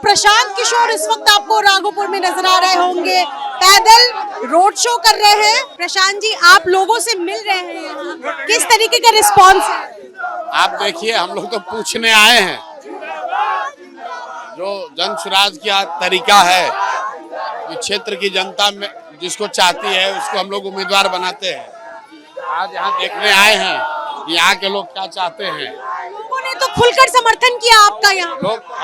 प्रशांत किशोर इस वक्त आपको राघोपुर में नजर आ रहे होंगे, पैदल रोड शो कर रहे हैं। प्रशांत जी, आप लोगों से मिल रहे हैं यहाँ, किस तरीके का रिस्पांस है? आप देखिए, हम लोग तो पूछने आए हैं। जो जन सुराज का तरीका है कि क्षेत्र की जनता में जिसको चाहती है उसको हम लोग उम्मीदवार बनाते हैं। आज यहाँ देखने आए हैं कि यहाँ के लोग क्या चाहते हैं। लोगों ने तो खुलकर समर्थन किया आपका यहाँ।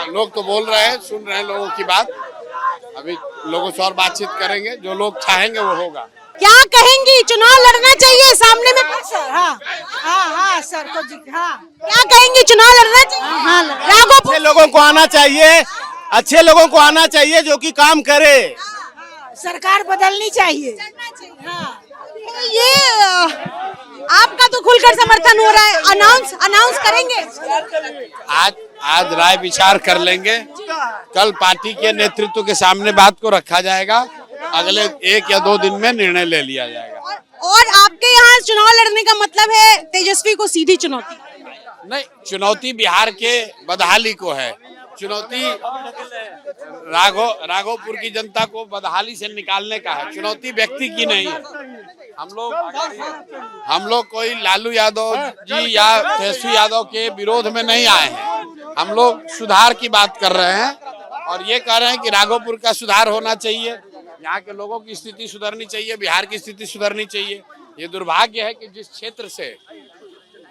लोग तो बोल रहे हैं, सुन रहे हैं लोगों की बात। अभी लोगों से और बातचीत करेंगे, जो लोग चाहेंगे वो होगा। क्या कहेंगी, चुनाव लड़ना चाहिए सामने में? सर हाँ सर को हाँ। क्या कहेंगे, चुनाव लड़ना चाहिए? हाँ, राघोपुर अच्छे लोगों को आना चाहिए, अच्छे लोगों को आना चाहिए जो कि काम करे। सरकार बदलनी चाहिए। हाँ। ये आपका तो खुलकर समर्थन हो रहा है, अनाउंस करेंगे? आज राय विचार कर लेंगे। कल पार्टी के नेतृत्व के सामने बात को रखा जाएगा। अगले 1 या 2 दिन में निर्णय ले लिया जाएगा। और आपके यहाँ चुनाव लड़ने का मतलब है तेजस्वी को सीधी चुनौती? नहीं, चुनौती बिहार के बदहाली को है। चुनौती राघोपुर की जनता को बदहाली से निकालने का है। चुनौती व्यक्ति की नहीं है। हम लोग कोई लालू यादव जी या तेजस्वी यादव के विरोध में नहीं आए हैं। हम लोग सुधार की बात कर रहे हैं और ये कह रहे हैं कि राघोपुर का सुधार होना चाहिए, यहाँ के लोगों की स्थिति सुधरनी चाहिए, बिहार की स्थिति सुधरनी चाहिए। ये दुर्भाग्य है कि जिस क्षेत्र से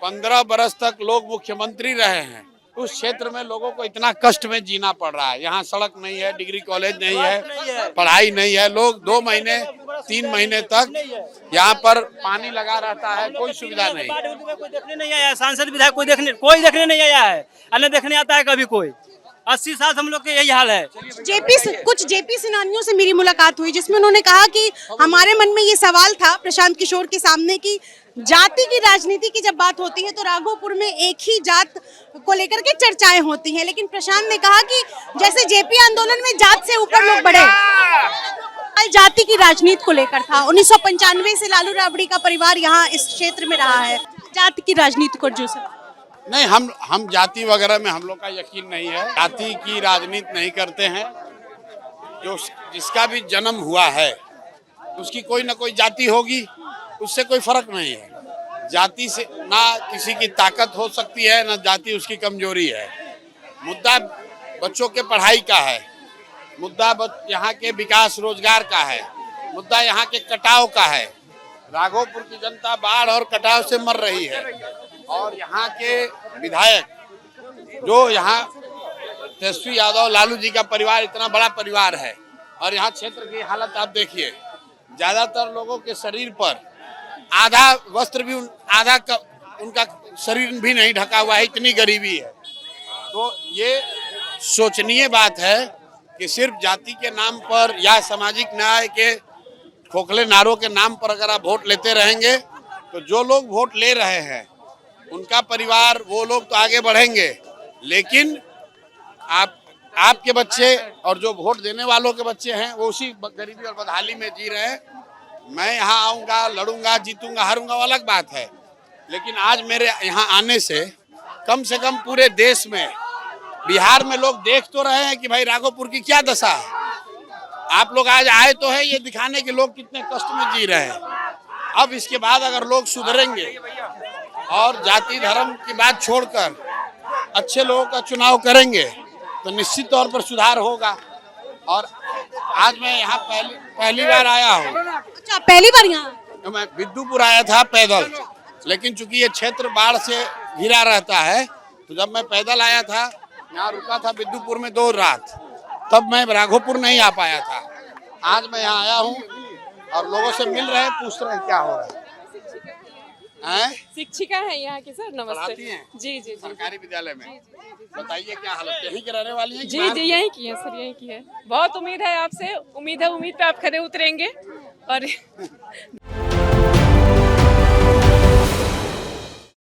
15 बरस तक लोग मुख्यमंत्री रहे हैं, उस क्षेत्र में लोगों को इतना कष्ट में जीना पड़ रहा है। यहाँ सड़क नहीं है, डिग्री कॉलेज नहीं है, पढ़ाई नहीं है। लोग 2 महीने 3 महीने तक यहाँ पर पानी लगा रहता है, कोई सुविधा नहीं। कोई देखने नहीं आया, सांसद विधायक कोई देखने नहीं आया है, अन्य देखने आता है कभी कोई। 80 साल हम लोग के यही हाल है। कुछ जेपी सेनानियों से मेरी मुलाकात हुई जिसमें उन्होंने कहा कि हमारे मन में ये सवाल था प्रशांत किशोर के सामने कि जाति की राजनीति की जब बात होती है तो राघोपुर में एक ही जात को लेकर के चर्चाएं होती हैं, लेकिन प्रशांत ने कहा कि जैसे जेपी आंदोलन में जात से ऊपर लोग बढ़े, जाति की राजनीति को लेकर था। 1995 से लालू राबड़ी का परिवार यहाँ इस क्षेत्र में रहा है। जाति की राजनीति को जो नहीं, हम जाति वगैरह में हम लोग का यकीन नहीं है। जाति की राजनीति नहीं करते हैं। जो जिसका भी जन्म हुआ है उसकी कोई ना कोई जाति होगी, उससे कोई फर्क नहीं है। जाति से ना किसी की ताकत हो सकती है, ना जाति उसकी कमजोरी है। मुद्दा बच्चों के पढ़ाई का है, मुद्दा यहाँ के विकास रोजगार का है, मुद्दा यहाँ के कटाव का है। राघोपुर की जनता बाढ़ और कटाव से मर रही है और यहाँ के विधायक जो यहाँ तेजस्वी यादव लालू जी का परिवार इतना बड़ा परिवार है और यहाँ क्षेत्र की हालत आप देखिए। ज्यादातर लोगों के शरीर पर आधा वस्त्र भी उनका शरीर भी नहीं ढका हुआ है, इतनी गरीबी है। तो ये सोचनीय बात है कि सिर्फ जाति के नाम पर या सामाजिक न्याय के खोखले नारों के नाम पर अगर आप वोट लेते रहेंगे तो जो लोग वोट ले रहे हैं उनका परिवार, वो लोग तो आगे बढ़ेंगे, लेकिन आपके बच्चे और जो वोट देने वालों के बच्चे हैं वो उसी गरीबी और बदहाली में जी रहे हैं। मैं यहाँ आऊँगा, लड़ूंगा, जीतूंगा, हारूंगा, वो अलग बात है, लेकिन आज मेरे यहाँ आने से कम पूरे देश में, बिहार में लोग देख तो रहे हैं कि भाई राघोपुर की क्या दशा है। आप लोग आज आए तो है ये दिखाने के लोग कितने कष्ट में जी रहे हैं। अब इसके बाद अगर लोग सुधरेंगे और जाति धर्म की बात छोड़कर अच्छे लोगों का चुनाव करेंगे तो निश्चित तौर पर सुधार होगा। और आज मैं यहाँ पहली बार आया हूँ। अच्छा, पहली बार यहाँ? मैं विद्युपुर आया था पैदल, लेकिन चूंकि ये क्षेत्र बाढ़ से घिरा रहता है तो जब मैं पैदल आया था, यहाँ रुका था विद्युपुर में 2 रात, तब मैं राघोपुर नहीं आ पाया था। आज मैं यहाँ आया हूँ और लोगों से मिल रहे हैं, पूछ रहे हैं क्या हो रहा है। शिक्षिका है यहाँ की सर, नमस्ते। पढ़ाती हैं? जी जी सरकारी विद्यालय में। बताइए क्या हालत, यहीं के रहने वाली हैं? जी यहीं की है सर, यहीं की है। बहुत उम्मीद है आपसे, उम्मीद पे आप खरे उतरेंगे और